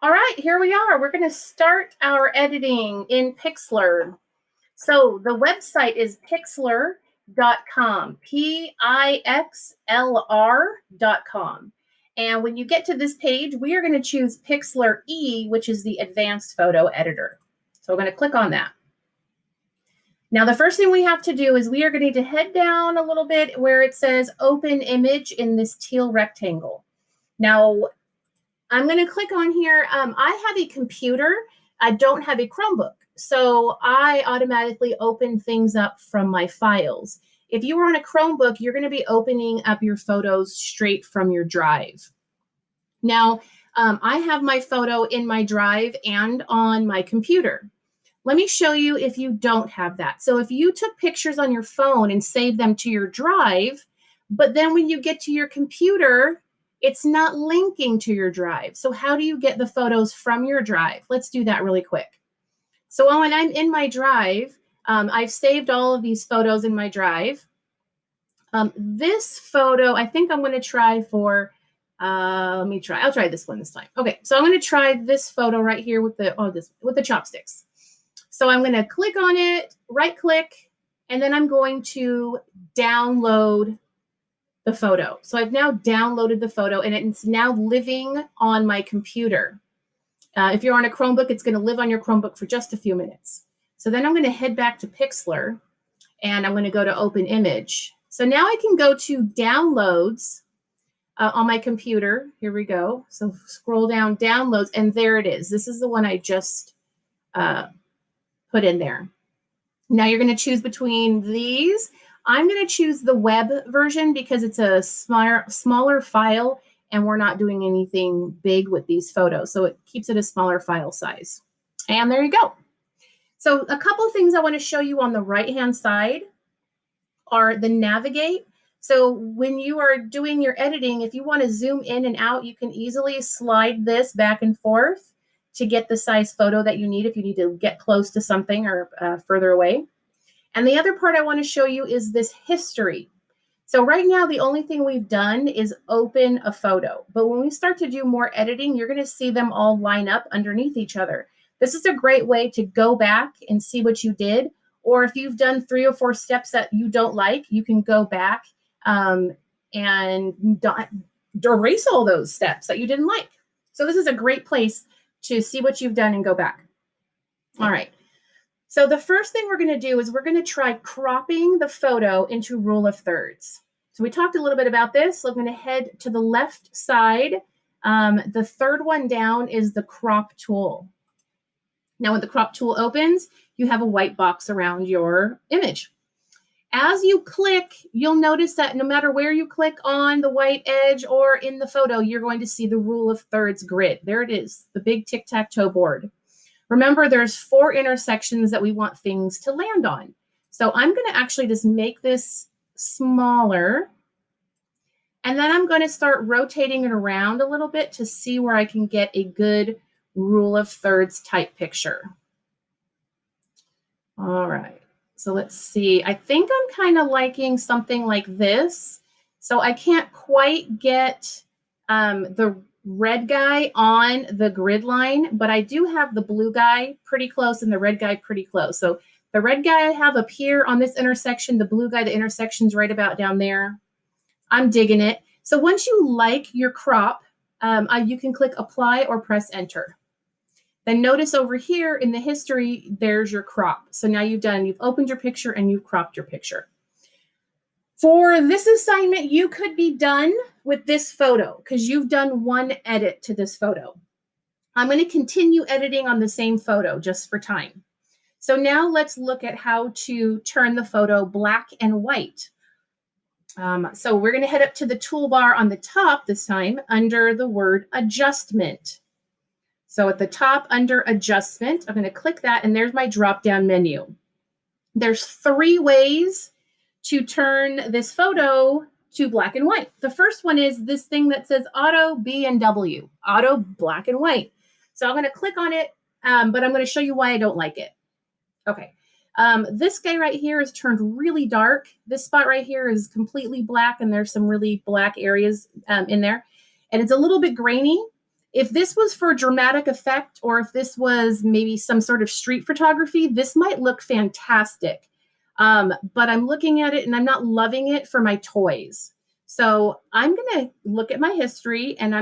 All right, here we are. We're going to start our editing in Pixlr. So the website is pixlr.com, Pixlr.com. And when you get to this page, we are going to choose Pixlr E, which is the advanced photo editor. So we're going to click on that. Now, the first thing we have to do is we are going to head down a little bit where it says open image in this teal rectangle. Now, I'm going to click on here. I have a computer. I don't have a Chromebook. So I automatically open things up from my files. If you were on a Chromebook, you're going to be opening up your photos straight from your drive. Now, I have my photo in my drive and on my computer. Let me show you if you don't have that. So if you took pictures on your phone and saved them to your drive, but then when you get to your computer, it's not linking to your drive. So how do you get the photos from your drive? Let's do that really quick. So when I'm in my drive, I've saved all of these photos in my drive. This photo, I think I'm going to try for, I'll try this one this time. Okay, so I'm going to try this photo right here with the chopsticks. So I'm going to click on it, right click, and then I'm going to download the photo. So I've now downloaded the photo and it's now living on my computer. If you're on a Chromebook, it's going to live on your Chromebook for just a few minutes. So then I'm going to head back to Pixlr and I'm going to go to open image. So now I can go to downloads on my computer. Here we go. So scroll down, downloads, and there it is. This is the one I just put in there. Now you're going to choose between these. I'm going to choose the web version because it's a smaller file and we're not doing anything big with these photos. So it keeps it a smaller file size. And there you go. So a couple things I want to show you on the right-hand side are the navigate. So when you are doing your editing, if you want to zoom in and out, you can easily slide this back and forth to get the size photo that you need if you need to get close to something or further away. And the other part I want to show you is this history. So right now, the only thing we've done is open a photo. But when we start to do more editing, you're going to see them all line up underneath each other. This is a great way to go back and see what you did. Or if you've done 3 or 4 steps that you don't like, you can go back and erase all those steps that you didn't like. So this is a great place to see what you've done and go back. All right. So the first thing we're going to do is we're going to try cropping the photo into rule of thirds. So we talked a little bit about this. So I'm going to head to the left side. The third one down is the crop tool. Now when the crop tool opens, you have a white box around your image. As you click, you'll notice that no matter where you click on the white edge or in the photo, you're going to see the rule of thirds grid. There it is, the big tic-tac-toe board. Remember, there's 4 intersections that we want things to land on. So I'm going to actually just make this smaller. And then I'm going to start rotating it around a little bit to see where I can get a good rule of thirds type picture. All right. So let's see. I think I'm kind of liking something like this. So I can't quite get the red guy on the grid line, but I do have the blue guy pretty close and the red guy pretty close. So the red guy I have up here on this intersection, the blue guy, the intersection's right about down there. I'm digging it. So once you like your crop, you can click apply or press enter. Then notice over here in the history, there's your crop. So now you've opened your picture and you've cropped your picture. For this assignment, you could be done with this photo because you've done one edit to this photo. I'm going to continue editing on the same photo just for time. So now let's look at how to turn the photo black and white. So we're going to head up to the toolbar on the top this time under the word adjustment. So at the top under adjustment, I'm going to click that and there's my drop-down menu. There's 3 ways to turn this photo to black and white. The first one is this thing that says auto B and W, auto black and white. So I'm going to click on it, but I'm going to show you why I don't like it. Okay. This guy right here is turned really dark. This spot right here is completely black and there's some really black areas in there. And it's a little bit grainy. If this was for dramatic effect, or if this was maybe some sort of street photography, this might look fantastic. But I'm looking at it and I'm not loving it for my toys. So I'm going to look at my history and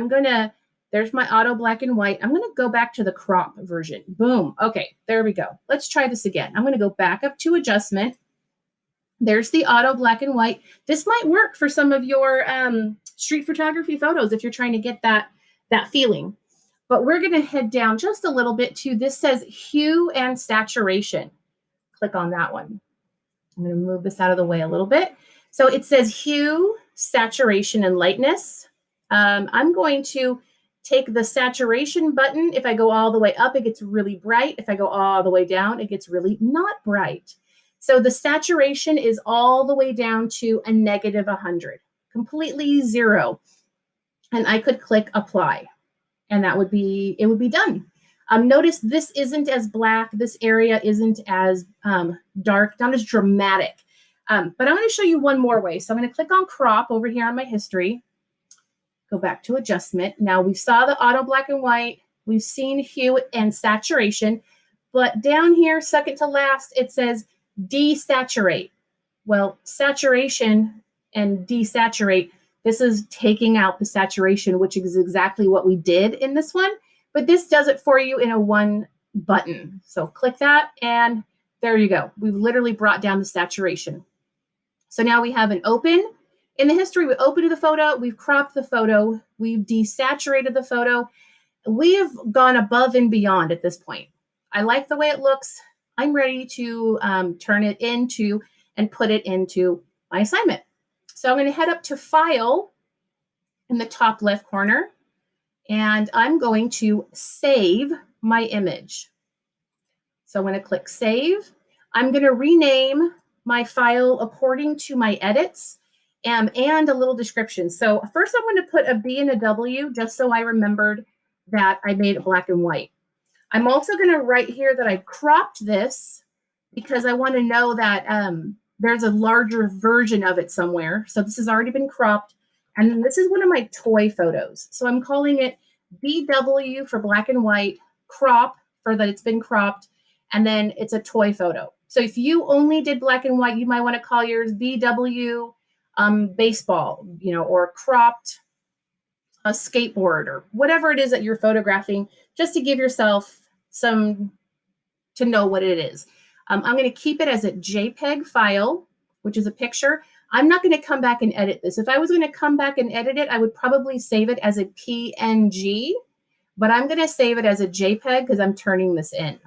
there's my auto black and white. I'm going to go back to the crop version. Boom. Okay, there we go. Let's try this again. I'm going to go back up to adjustment. There's the auto black and white. This might work for some of your street photography photos if you're trying to get that feeling. But we're going to head down just a little bit to, this says hue and saturation. Click on that one. I'm going to move this out of the way a little bit. So it says hue, saturation, and lightness. I'm going to take the saturation button. If I go all the way up, it gets really bright. If I go all the way down, it gets really not bright. So the saturation is all the way down to a -100, completely zero. And I could click apply, and it would be done. Notice this isn't as black. This area isn't as dark, not as dramatic. But I'm going to show you one more way. So I'm going to click on crop over here on my history. Go back to adjustment. Now we saw the auto black and white. We've seen hue and saturation. But down here, second to last, it says desaturate. Well, saturation and desaturate, this is taking out the saturation, which is exactly what we did in this one. But this does it for you in a one button. So click that, and there you go. We've literally brought down the saturation. So now we have an open. In the history, we opened the photo, we've cropped the photo, we've desaturated the photo. We have gone above and beyond at this point. I like the way it looks. I'm ready to turn it into and put it into my assignment. So I'm going to head up to File in the top left corner, and I'm going to save my image. So I'm going to click Save. I'm going to rename my file according to my edits and a little description. So first I'm going to put a B and a W just so I remembered that I made it black and white. I'm also going to write here that I cropped this because I want to know that there's a larger version of it somewhere. So this has already been cropped. And then this is one of my toy photos. So I'm calling it BW for black and white, crop for that it's been cropped, and then it's a toy photo. So if you only did black and white, you might want to call yours BW baseball, or cropped a skateboard or whatever it is that you're photographing, just to give yourself some to know what it is. I'm going to keep it as a JPEG file, which is a picture. I'm not going to come back and edit this. If I was going to come back and edit it, I would probably save it as a PNG, but I'm going to save it as a JPEG because I'm turning this in.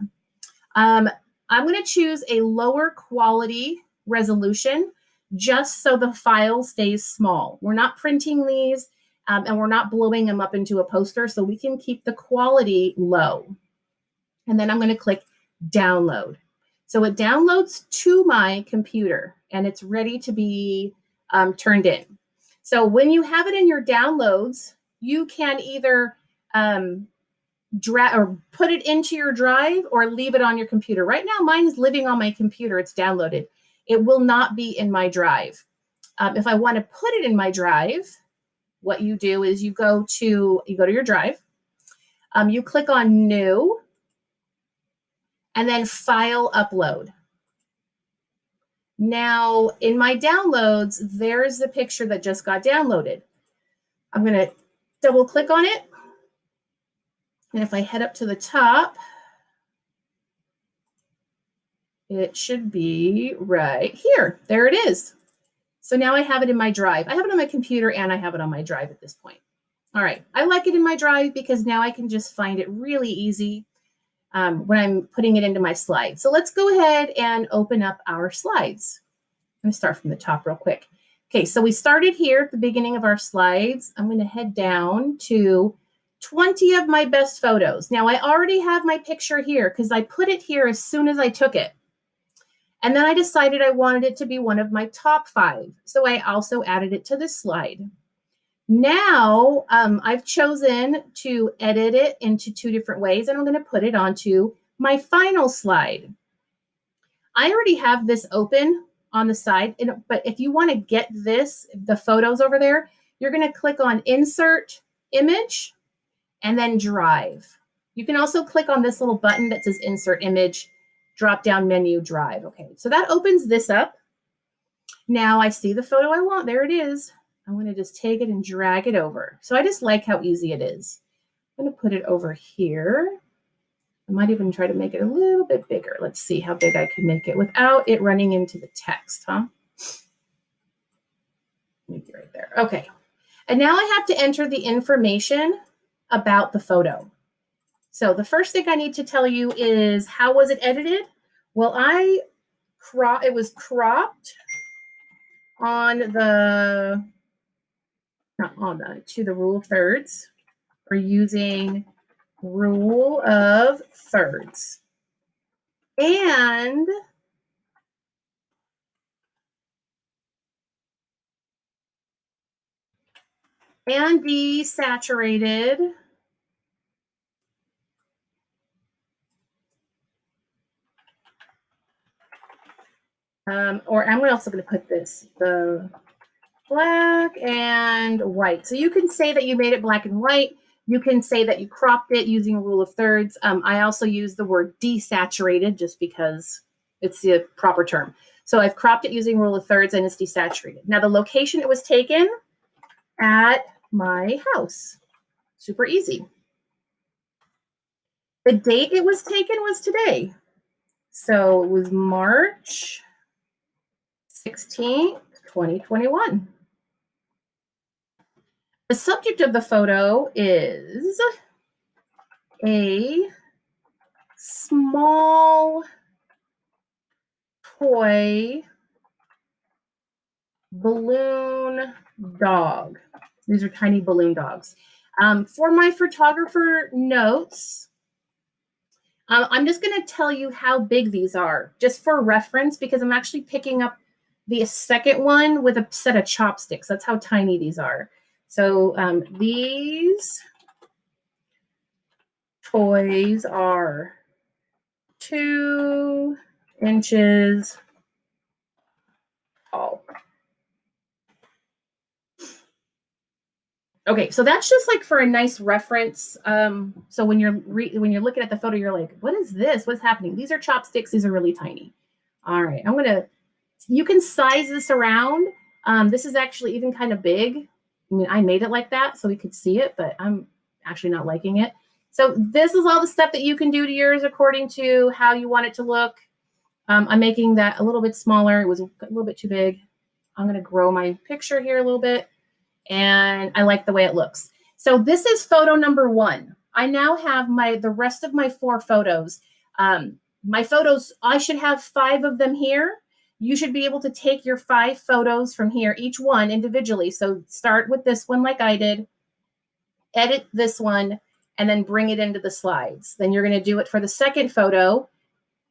I'm going to choose a lower quality resolution just so the file stays small. We're not printing these and we're not blowing them up into a poster, so we can keep the quality low. And then I'm going to click download. So it downloads to my computer and it's ready to be turned in. So when you have it in your downloads, you can either drag or put it into your drive or leave it on your computer. Right now, mine is living on my computer. It's downloaded. It will not be in my drive. If I want to put it in my drive, what you do is you go to your drive, you click on New, and then File Upload. Now, in my downloads, there's the picture that just got downloaded. I'm going to double click on it. And if I head up to the top, it should be right here. There it is. So now I have it in my drive. I have it on my computer and I have it on my drive at this point. All right. I like it in my drive because now I can just find it really easy when I'm putting it into my slides. So let's go ahead and open up our slides. I'm going to start from the top real quick. Okay, so we started here at the beginning of our slides. I'm going to head down to 20 of my best photos. Now, I already have my picture here because I put it here as soon as I took it. And then I decided I wanted it to be one of my top 5. So I also added it to this slide. Now, I've chosen to edit it into 2 different ways, and I'm going to put it onto my final slide. I already have this open on the side, but if you want to get the photos over there, you're going to click on Insert Image, and then Drive. You can also click on this little button that says Insert Image, drop down menu, Drive. Okay, so that opens this up. Now I see the photo I want. There it is. I'm going to just take it and drag it over. So I just like how easy it is. I'm going to put it over here. I might even try to make it a little bit bigger. Let's see how big I can make it without it running into the text, huh? Maybe right there. Okay. And now I have to enter the information about the photo. So the first thing I need to tell you is, how was it edited? Well, it was cropped to the rule of thirds. We're using rule of thirds. And desaturated or I'm also going to put the black and white. So you can say that you made it black and white. You can say that you cropped it using a rule of thirds. I also use the word desaturated just because it's the proper term. So I've cropped it using rule of thirds and it's desaturated. Now the location it was taken at my house. Super easy. The date it was taken was today. So it was March 16th, 2021. The subject of the photo is a small toy balloon dog. These are tiny balloon dogs. For my photographer notes, I'm just going to tell you how big these are, just for reference, because I'm actually picking up the second one with a set of chopsticks. That's how tiny these are. So these toys are 2 inches tall. Okay, so that's just like for a nice reference. So when you're looking at the photo, you're like, what is this? What's happening? These are chopsticks. These are really tiny. All right, you can size this around. This is actually even kind of big. I mean, I made it like that so we could see it, but I'm actually not liking it. So this is all the stuff that you can do to yours according to how you want it to look. I'm making that a little bit smaller. It was a little bit too big. I'm going to grow my picture here a little bit. And I like the way it looks. So this is photo number 1. I now have the rest of my 4 photos. My photos, I should have 5 of them here. You should be able to take your 5 photos from here, each one individually. So start with this one like I did, edit this one, and then bring it into the slides. Then you're going to do it for the second photo,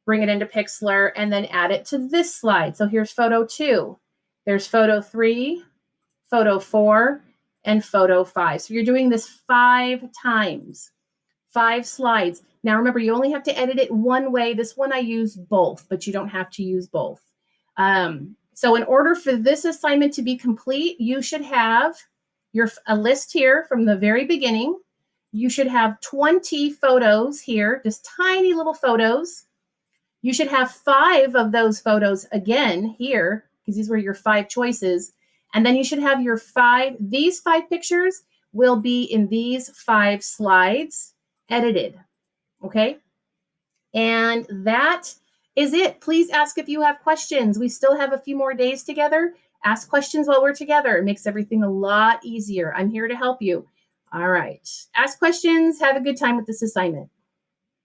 bring it into Pixlr, and then add it to this slide. So here's photo 2. There's photo 3, photo 4, and photo 5. So you're doing this 5 times, 5 slides. Now remember, you only have to edit it one way. This one I use both, but you don't have to use both. So in order for this assignment to be complete, you should have a list here from the very beginning. You should have 20 photos here, just tiny little photos. You should have 5 of those photos again here, because these were your 5 choices. And then you should have these 5 pictures will be in these 5 slides edited. Okay. And that is it. Please ask if you have questions. We still have a few more days together. Ask questions while we're together. It makes everything a lot easier. I'm here to help you. All right. Ask questions. Have a good time with this assignment.